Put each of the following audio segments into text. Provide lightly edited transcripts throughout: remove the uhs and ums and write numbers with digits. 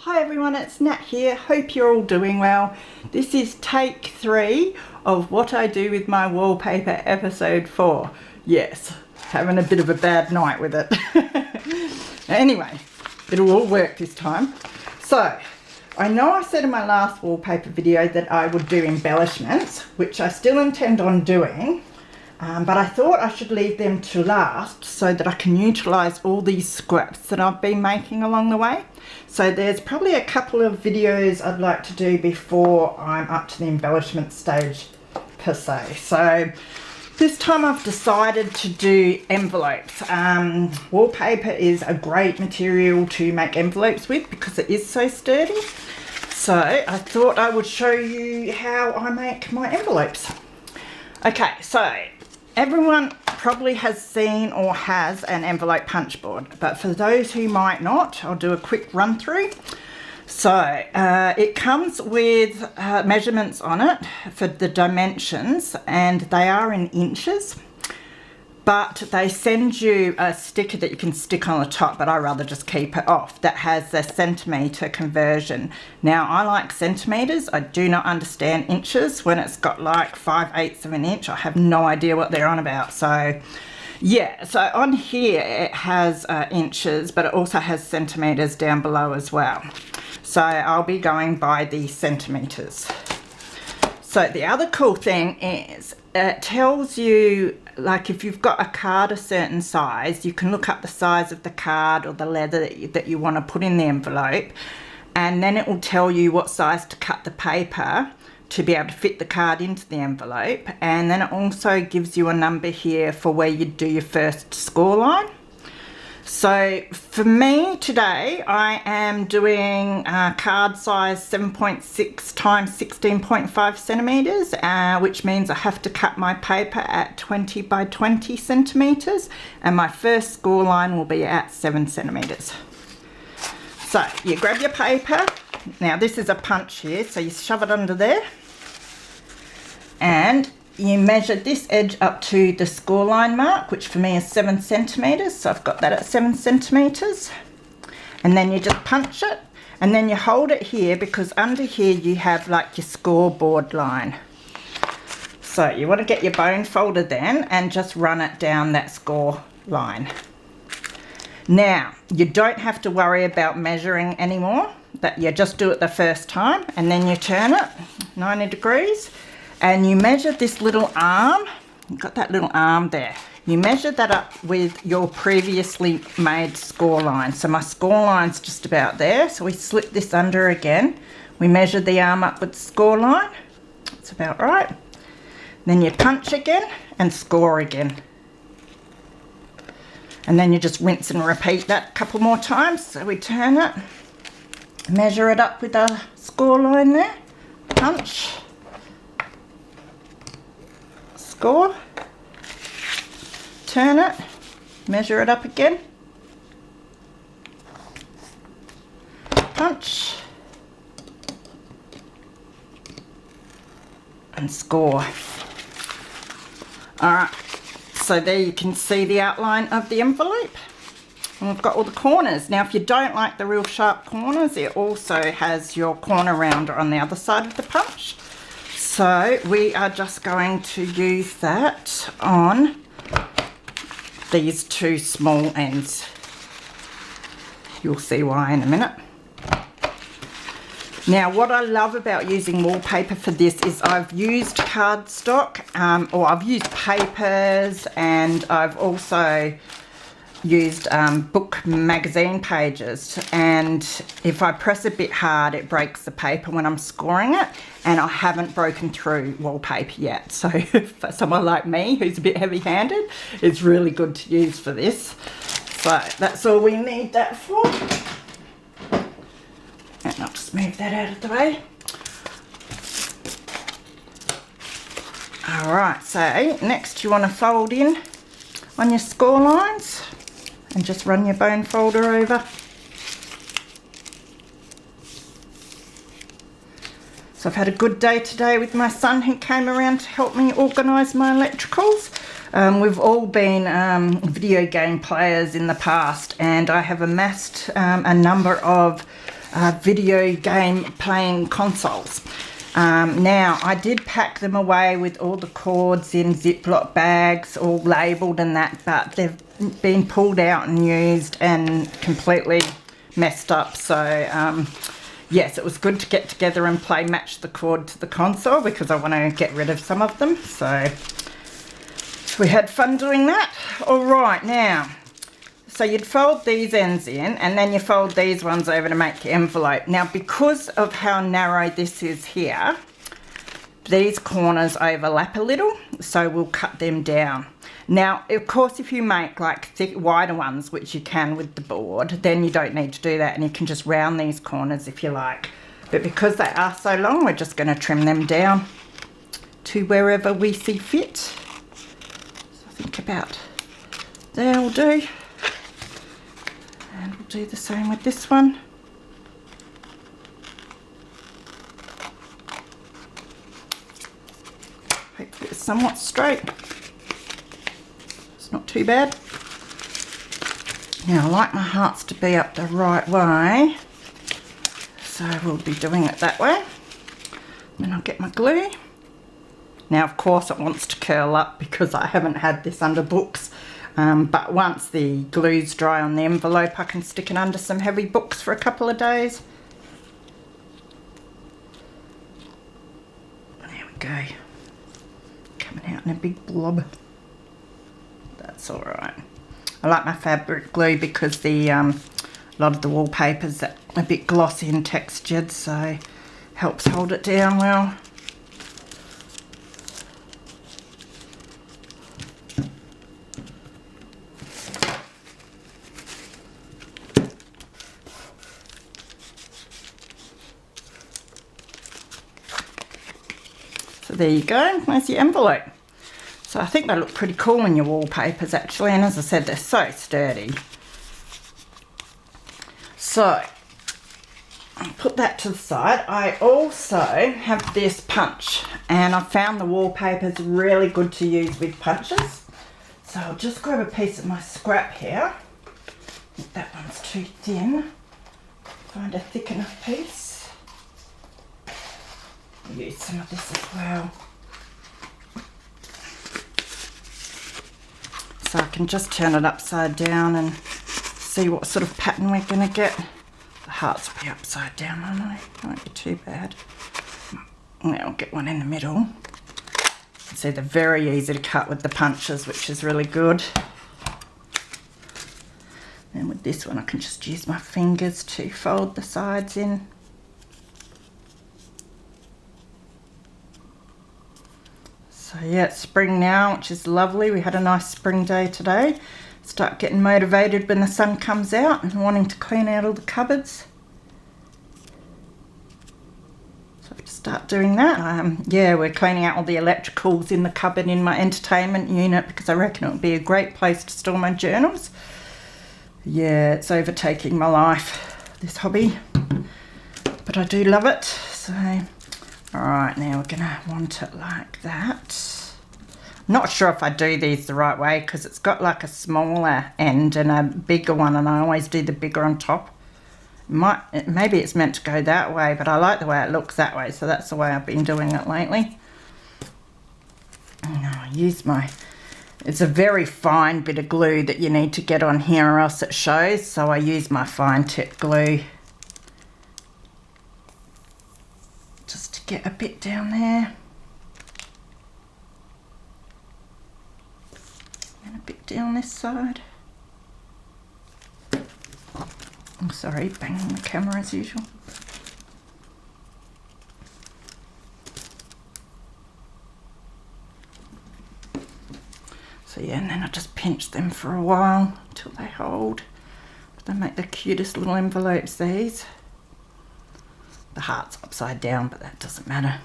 Hi everyone, it's Nat here. Hope you're all doing well. This is take 3 of what I do with my wallpaper episode 4. Yes, having a bit of a bad night with it. Anyway, it'll all work this time. So, I know I said in my last wallpaper video that I would do embellishments, which I still intend on doing. But I thought I should leave them to last so that I can utilise all these scraps that I've been making along the way. So there's probably a couple of videos I'd like to do before I'm up to the embellishment stage per se. So this time I've decided to do envelopes. Wallpaper is a great material to make envelopes with because it is so sturdy. So I thought I would show you how I make my envelopes. Okay, so everyone probably has seen or has an envelope punch board, but for those who might not, I'll do a quick run through. So it comes with measurements on it for the dimensions, and they are in inches, but they send you a sticker that you can stick on the top, but I rather just keep it off, that has the centimetre conversion. Now I like centimetres, I do not understand inches. When it's got like 5/8 of an inch, I have no idea what they're on about. So yeah, so on here it has inches, but it also has centimetres down below as well. So I'll be going by the centimetres. So the other cool thing is it tells you, like if you've got a card a certain size, you can look up the size of the card or the leather that you want to put in the envelope, and then it will tell you what size to cut the paper to be able to fit the card into the envelope. And then it also gives you a number here for where you do your first score line. So for me today, I am doing card size 7.6 times 16.5 centimetres, which means I have to cut my paper at 20 by 20 centimetres, and my first score line will be at 7 centimetres. So you grab your paper. Now this is a punch here, so you shove it under there, and you measure this edge up to the score line mark, which for me is 7 centimetres, so I've got that at 7 centimetres. And then you just punch it, and then you hold it here, because under here you have like your scoreboard line. So you want to get your bone folder then and just run it down that score line. Now you don't have to worry about measuring anymore, that you just do it the first time, and then you turn it 90 degrees. And you measure this little arm, you've got that little arm there. You measure that up with your previously made score line. So my score line's just about there. So we slip this under again. We measure the arm up with the score line. That's about right. Then you punch again and score again. And then you just rinse and repeat that a couple more times. So we turn it, measure it up with the score line there, punch, score, turn it, measure it up again, punch, and score. Alright, so there you can see the outline of the envelope, and we've got all the corners. Now if you don't like the real sharp corners, it also has your corner rounder on the other side of the punch. So we are just going to use that on these two small ends. You'll see why in a minute. Now what I love about using wallpaper for this is I've used cardstock, or I've used papers, and I've also used book magazine pages, and if I press a bit hard it breaks the paper when I'm scoring it, and I haven't broken through wallpaper yet. So for someone like me who's a bit heavy-handed, it's really good to use for this. So that's all we need that for, and I'll just move that out of the way. Alright, so next you want to fold in on your score lines and just run your bone folder over. So I've had a good day today with my son, who came around to help me organise my electricals. We've all been video game players in the past, and I have amassed a number of video game playing consoles. Now, I did pack them away with all the cords in Ziploc bags, all labelled and that, but they've been pulled out and used and completely messed up. So, yes, it was good to get together and match the cord to the console because I want to get rid of some of them. So, we had fun doing that. All right, now, so you'd fold these ends in and then you fold these ones over to make your envelope. Now, because of how narrow this is here, these corners overlap a little, so we'll cut them down. Now, of course, if you make like thick, wider ones, which you can with the board, then you don't need to do that and you can just round these corners if you like. But because they are so long, we're just going to trim them down to wherever we see fit. So I think about that'll do. And we'll do the same with this one. Hopefully it's somewhat straight. It's not too bad. Now I like my hearts to be up the right way, so we'll be doing it that way. Then I'll get my glue. Now of course it wants to curl up because I haven't had this under books. But once the glue's dry on the envelope, I can stick it under some heavy books for a couple of days. There we go. Coming out in a big blob. That's all right. I like my fabric glue because the a lot of the wallpaper's a bit glossy and textured, so helps hold it down well. So there you go, there's your envelope. So I think they look pretty cool in your wallpapers actually, and as I said, they're so sturdy. So I'll put that to the side. I also have this punch, and I found the wallpapers really good to use with punches. So I'll just grab a piece of my scrap here. I think that one's too thin. Find a thick enough piece. Use some of this as well. So I can just turn it upside down and see what sort of pattern we're going to get. The hearts will be upside down, won't they? Won't be too bad. Now I'll get one in the middle. See, they're very easy to cut with the punches, which is really good. And with this one I can just use my fingers to fold the sides in. So yeah, it's spring now, which is lovely. We had a nice spring day today. Start getting motivated when the sun comes out and wanting to clean out all the cupboards. So I have to start doing that. Yeah, we're cleaning out all the electricals in the cupboard in my entertainment unit because I reckon it would be a great place to store my journals. Yeah, it's overtaking my life, this hobby. But I do love it, so... Alright, now we're going to want it like that. I'm not sure if I do these the right way because it's got like a smaller end and a bigger one, and I always do the bigger on top. Maybe it's meant to go that way, but I like the way it looks that way, so that's the way I've been doing it lately. And I use it's a very fine bit of glue that you need to get on here or else it shows, so I use my fine tip glue. Just to get a bit down there. And a bit down this side. I'm sorry, banging the camera as usual. So yeah, and then I just pinch them for a while until they hold. They make the cutest little envelopes, these. The heart's upside down, but that doesn't matter.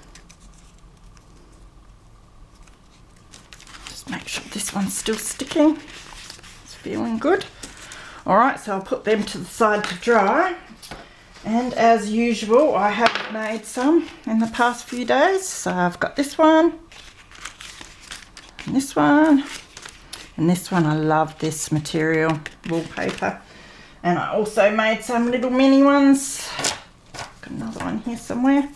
Just make sure this one's still sticking. It's feeling good. Alright, so I'll put them to the side to dry. And as usual, I have made some in the past few days. So I've got this one, and this one, and this one. I love this material, wallpaper. And I also made some little mini ones here somewhere.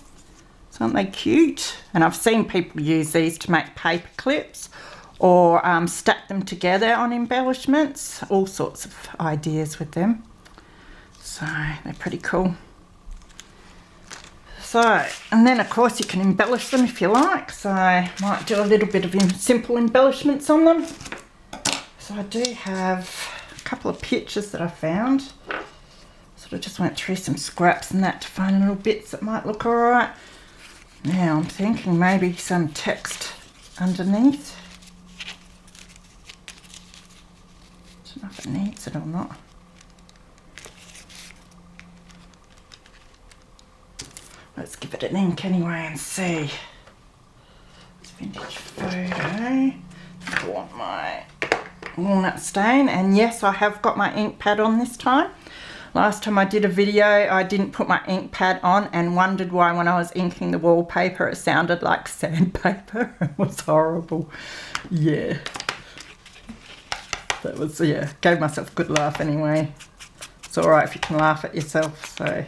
So aren't they cute? And I've seen people use these to make paper clips or stack them together on embellishments. All sorts of ideas with them. So they're pretty cool. So, and then of course you can embellish them if you like. So I might do a little bit of simple embellishments on them. So I do have a couple of pictures that I found. Sort of just went through some scraps and that to find little bits that might look alright. Now I'm thinking maybe some text underneath. Don't know if it needs it or not. Let's give it an ink anyway and see. It's vintage photo. I want my walnut stain, and yes, I have got my ink pad on this time. Last time I did a video I didn't put my ink pad on and wondered why when I was inking the wallpaper it sounded like sandpaper. It was horrible. Yeah. That was, yeah, gave myself a good laugh anyway. It's alright if you can laugh at yourself, so.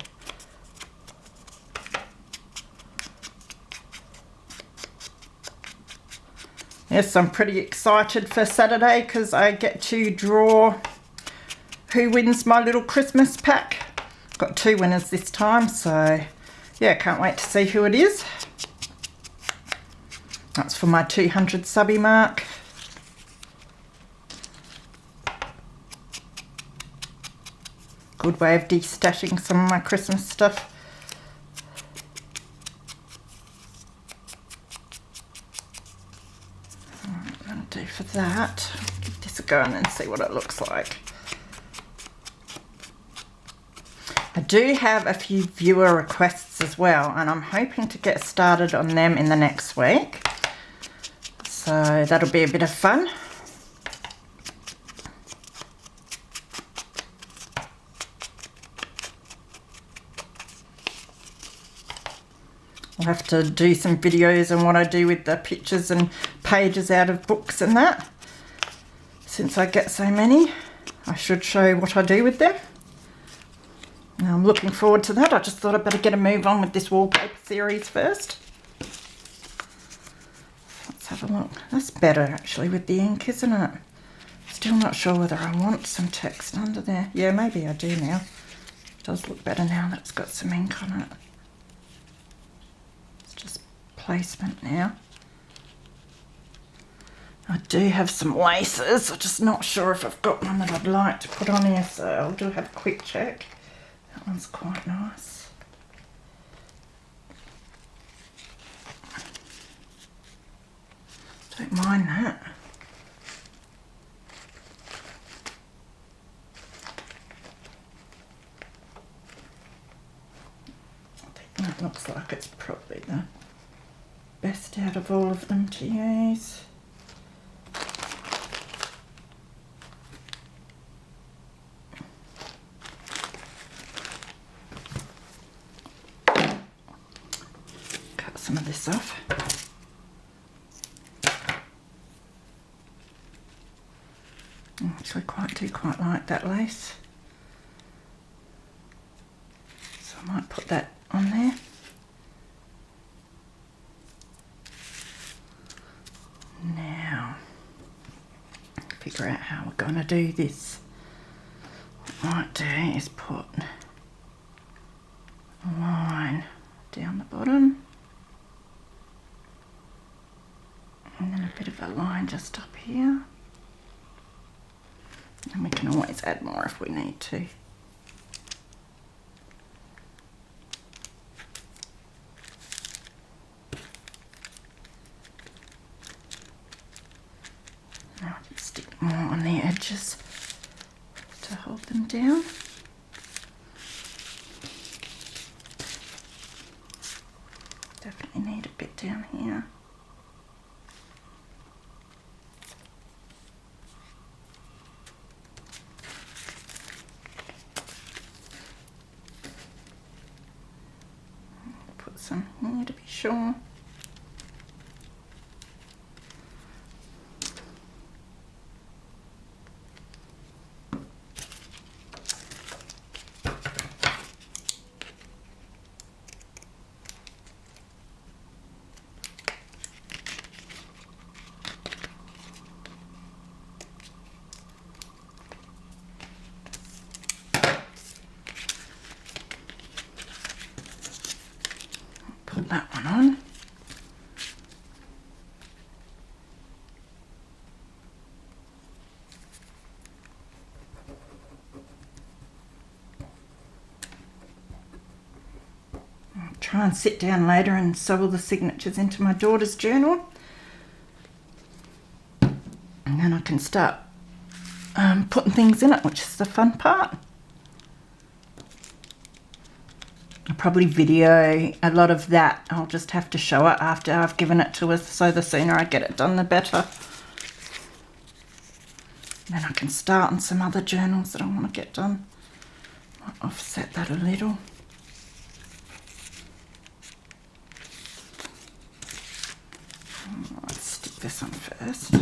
Yes, I'm pretty excited for Saturday because I get to draw who wins my little Christmas pack. Got 2 winners this time, so yeah, can't wait to see who it is. That's for my 200 subby mark. Good way of de-stashing some of my Christmas stuff. Do for that. Give this a go and then see what it looks like. I do have a few viewer requests as well, and I'm hoping to get started on them in the next week. So that'll be a bit of fun. I'll have to do some videos on what I do with the pictures and pages out of books and that. Since I get so many, I should show what I do with them. Now I'm looking forward to that. I just thought I'd better get a move on with this wallpaper series first. Let's have a look. That's better actually with the ink, isn't it? Still not sure whether I want some text under there. Yeah, maybe I do now. It does look better now that it's got some ink on it. Placement now. I do have some laces. I'm just not sure if I've got one that I'd like to put on here, so I'll do have a quick check. That one's quite nice. Don't mind that. I think that looks like it's probably the best out of all of them to use. Cut some of this off. I actually quite like that lace. So I might put that on there. Now, figure out how we're going to do this. What I might do is put a line down the bottom and then a bit of a line just up here, and we can always add more if we need to. Now I can stick more on the edges to hold them down. Definitely need a bit down here. Put some here to be sure. Put that one on. I'll try and sit down later and sew all the signatures into my daughter's journal. And then I can start putting things in it, which is the fun part. I'll probably video a lot of that. I'll just have to show it after I've given it to her, so the sooner I get it done, the better. And then I can start on some other journals that I want to get done. I'll offset that a little. Let's stick this on first.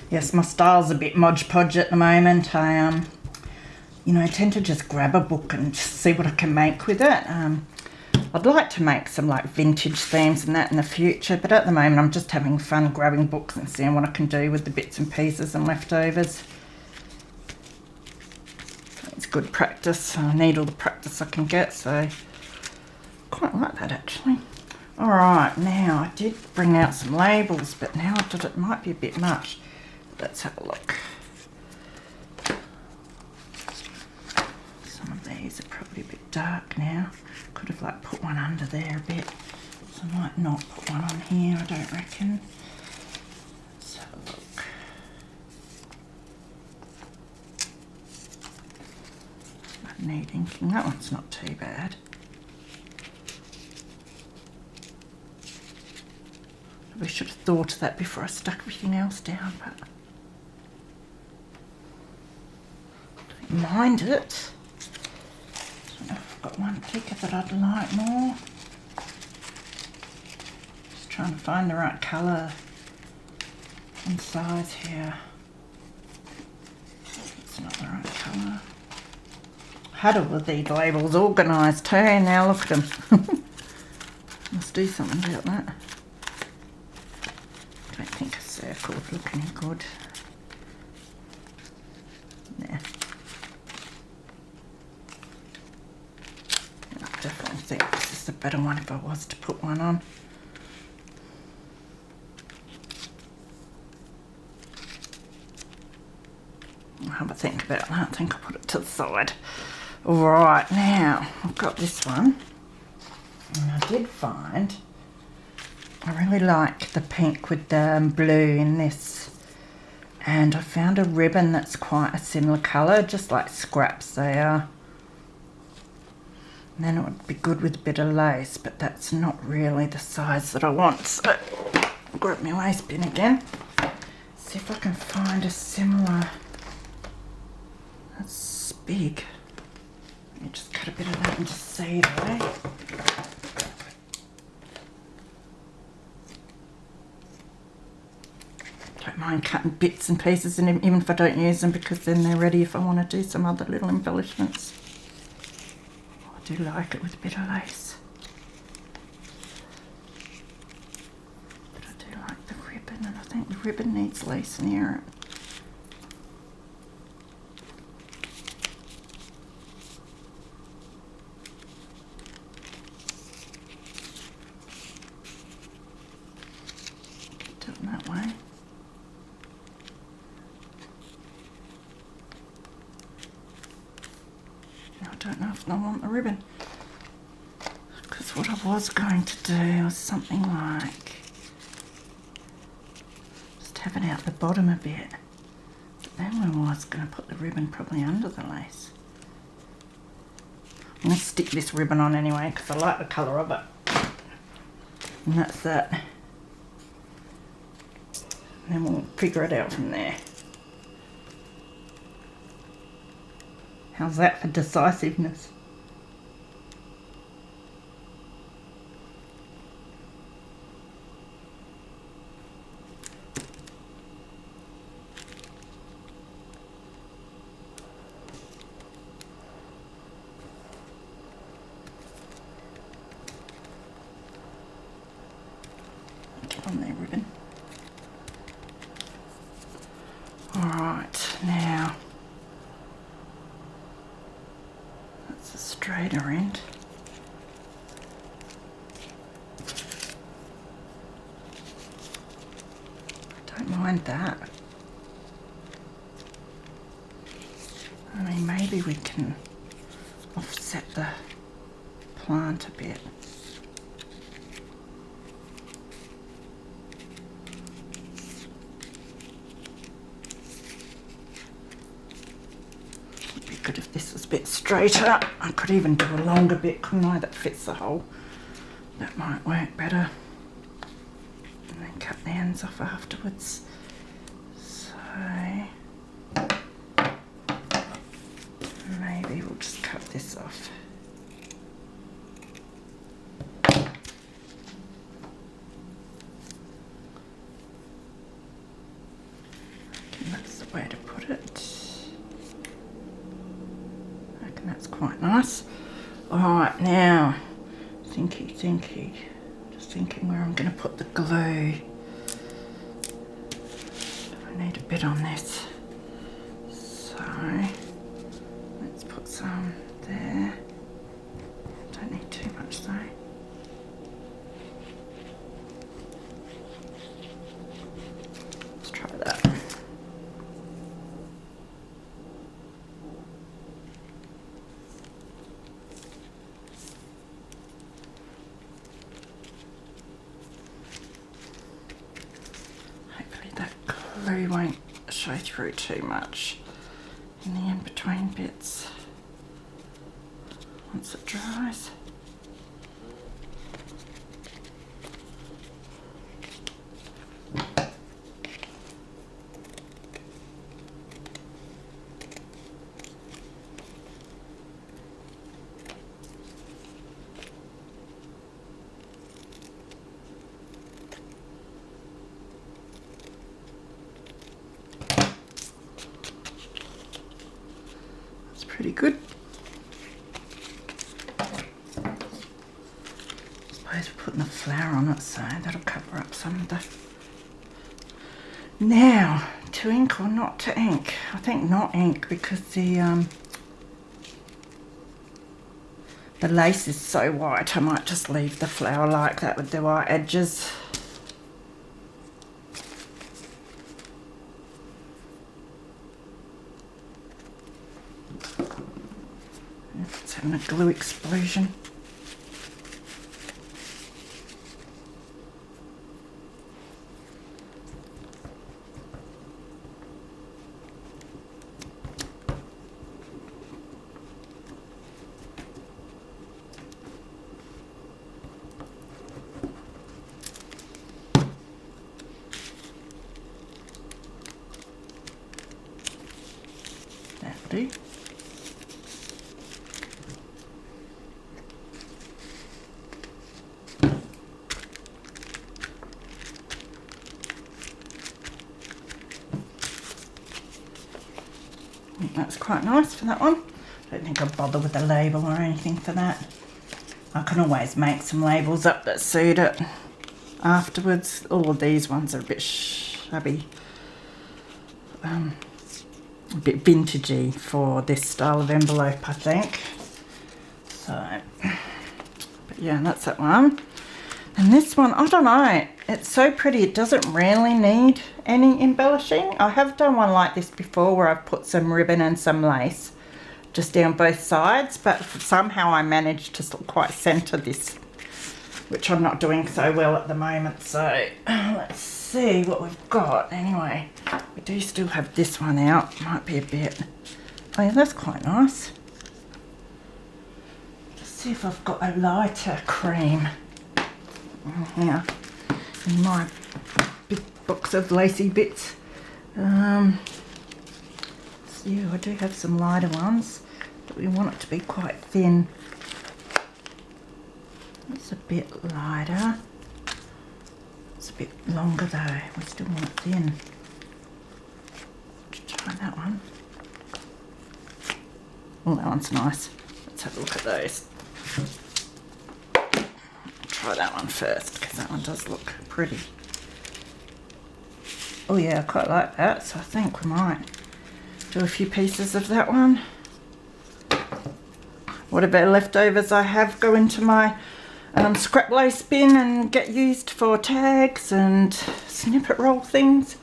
Yes, my style's a bit modge podge at the moment. I tend to just grab a book and just see what I can make with it. I'd like to make some like vintage themes and that in the future, but at the moment I'm just having fun grabbing books and seeing what I can do with the bits and pieces and leftovers. It's good practice. I need all the practice I can get, so I quite like that actually. Alright, now I did bring out some labels, but now I thought it might be a bit much. Let's have a look. Some of these are probably a bit dark now. Could have like put one under there a bit. So I might not put one on here, I don't reckon. Let's have a look. I need inking. That one's not too bad. We should have thought of that before I stuck everything else down, but I don't mind it. I don't know if I've got one thicker that I'd like more. Just trying to find the right colour and size here. It's not the right colour. I had all of these labels organised too, now look at them. Must do something about that. I don't think a circle would look any good. Yeah. I definitely think this is the better one if I was to put one on. I'll have a think about that. I think I'll put it to the side. Alright, now I've got this one. And I did find I really like the pink with the blue in this, and I found a ribbon that's quite a similar colour, just like scraps they are. And then it would be good with a bit of lace, but that's not really the size that I want, so I'll grab my waste bin again. See if I can find a similar. That's big. Let me just cut a bit of that and just see it away. Don't mind cutting bits and pieces, and even if I don't use them, because then they're ready if I want to do some other little embellishments. I do like it with a bit of lace. But I do like the ribbon, and I think the ribbon needs lace near it. Do it that way. I don't know if I want the ribbon, because what I was going to do was something like just have it out the bottom a bit, but then I was going to put the ribbon probably under the lace. I'm going to stick this ribbon on anyway because I like the colour of it, and that's that, and then we'll figure it out from there. How's that for decisiveness? It's a straighter end. I don't mind that. I mean, maybe we can offset the plant a bit. It'd be good if this was a bit straighter. I could even do a longer bit, couldn't I? That fits the hole. That might work better. And then cut the ends off afterwards. So maybe we'll just cut this off. I reckon that's the way to put it. I reckon that's quite nice. Alright, now, thinky. Just thinking where I'm going to put the glue. I need a bit on this. So, let's put some there. Don't need too much though. Let's try that. Hopefully that glue won't show through too much in the in-between bits once it dries. Pretty good. I suppose we're putting a flower on it, so that'll cover up some of the... Now, to ink or not to ink? I think not ink, because the lace is so white. I might just leave the flower like that with the white edges. It's having a glue explosion. That'll do. I think that's quite nice for that one. I don't think I'll bother with a label or anything for that. I can always make some labels up that suit it afterwards. All of these ones are a bit shabby. A bit vintagey for this style of envelope, I think. So, but yeah, that's that one. And this one, I don't know, it's so pretty, it doesn't really need any embellishing. I have done one like this before where I've put some ribbon and some lace just down both sides, but somehow I managed to sort of quite centre this, which I'm not doing so well at the moment. So let's see what we've got. Anyway, we do still have this one out, might be a bit, oh yeah, that's quite nice. Let's see if I've got a lighter cream. Here in my big box of lacy bits. So I do have some lighter ones, but we want it to be quite thin. It's a bit lighter. It's a bit longer though. We still want it thin. Let's try that one. Oh, that one's nice. Let's have a look at those. Try that one first because that one does look pretty. Oh yeah, I quite like that, so I think we might do a few pieces of that one. whatever leftovers I have go into my scrap lace bin and get used for tags and snippet roll things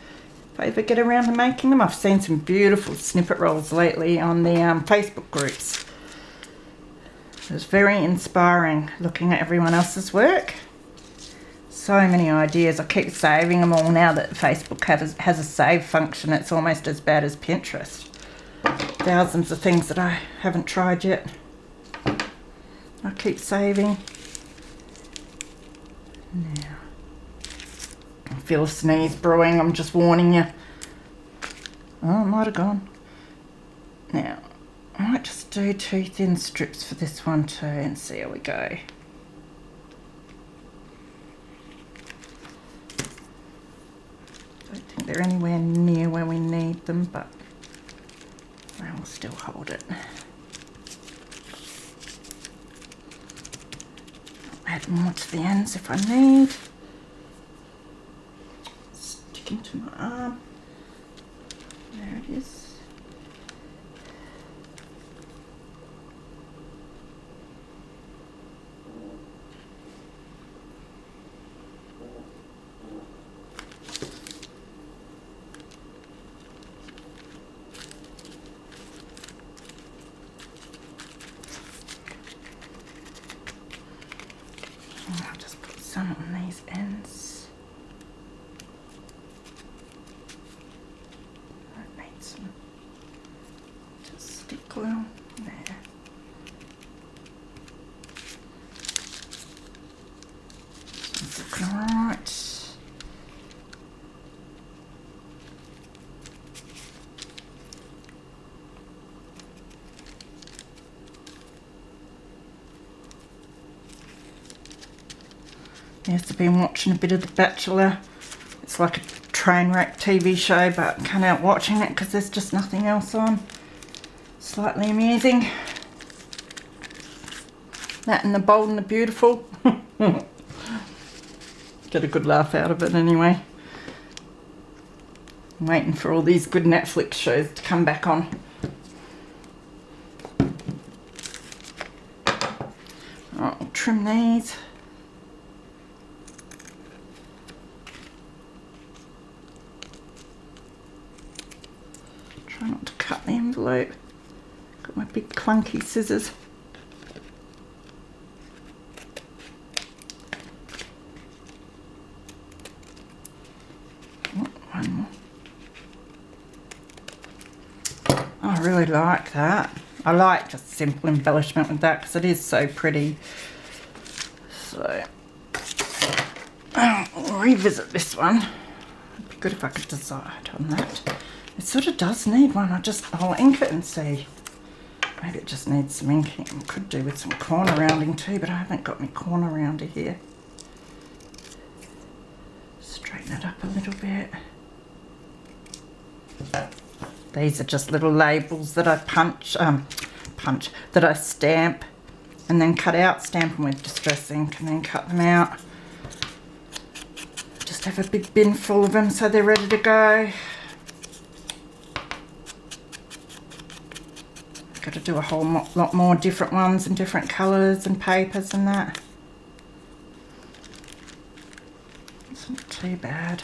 if I ever get around to making them. I've seen some beautiful snippet rolls lately on the Facebook groups. It was very inspiring looking at everyone else's work. So many ideas. I keep saving them all now that Facebook has a save function. It's almost as bad as Pinterest. Thousands of things that I haven't tried yet. I keep saving. Now, I feel a sneeze brewing, I'm just warning you. Oh, it might have gone. Now, I might just do 2 thin strips for this one too and see how we go. I don't think they're anywhere near where we need them, but they will still hold it. Add more to the ends if I need. Sticking to my arm. There it is. I'll just put some on these ends. I need some just stick glue there. It's looking alright. Yes, I've been watching a bit of The Bachelor. It's like a train wreck TV show, but I can't out watching it because there's just nothing else on. Slightly amusing. That and The Bold and the Beautiful. Get a good laugh out of it anyway. I'm waiting for all these good Netflix shows to come back on. Alright, I'll trim these. Try not to cut the envelope. Got my big clunky scissors. Oh, one more. I really like that. I like just simple embellishment with that because it is so pretty. So I'll revisit this one. It'd be good if I could decide on that. It sort of does need one. I'll ink it and see. Maybe it just needs some inking. I could do with some corner rounding too, but I haven't got my corner rounder here. Straighten it up a little bit. These are just little labels that I that I stamp and then cut out. Stamp them with distress ink and then cut them out. Just have a big bin full of them so they're ready to go. Got to do a whole lot more different ones and different colours and papers and that. It's not too bad.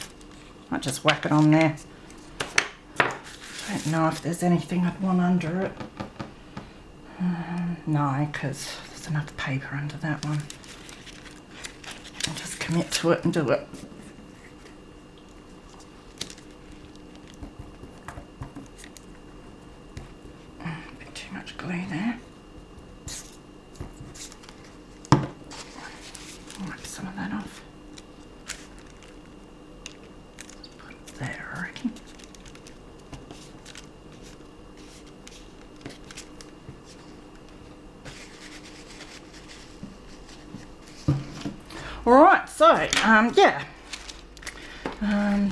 Might just whack it on there. Don't know if there's anything I'd want under it. No, because there's enough paper under that one. I'll just commit to it and do it. Glue there. Wipe some of that off. Just put it there, I reckon. Alright, so yeah.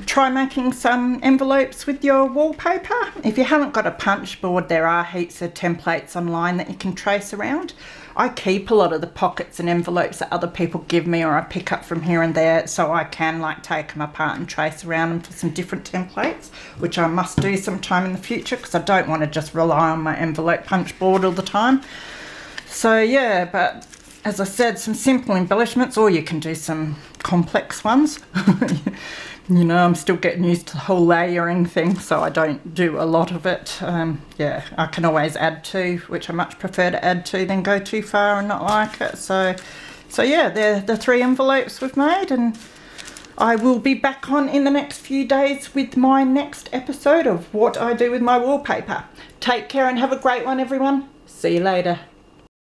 Try making some envelopes with your wallpaper. If you haven't got a punch board, there are heaps of templates online that you can trace around. I keep a lot of the pockets and envelopes that other people give me or I pick up from here and there, so I can like take them apart and trace around them for some different templates, which I must do sometime in the future because I don't want to just rely on my envelope punch board all the time. So yeah, but as I said, some simple embellishments, or you can do some complex ones. You know, I'm still getting used to the whole layering thing, so I don't do a lot of it. Yeah, I can always add to, which I much prefer to add to than go too far and not like it. So yeah, they're the 3 envelopes we've made, and I will be back on in the next few days with my next episode of what I do with my wallpaper. Take care and have a great one, everyone. See you later.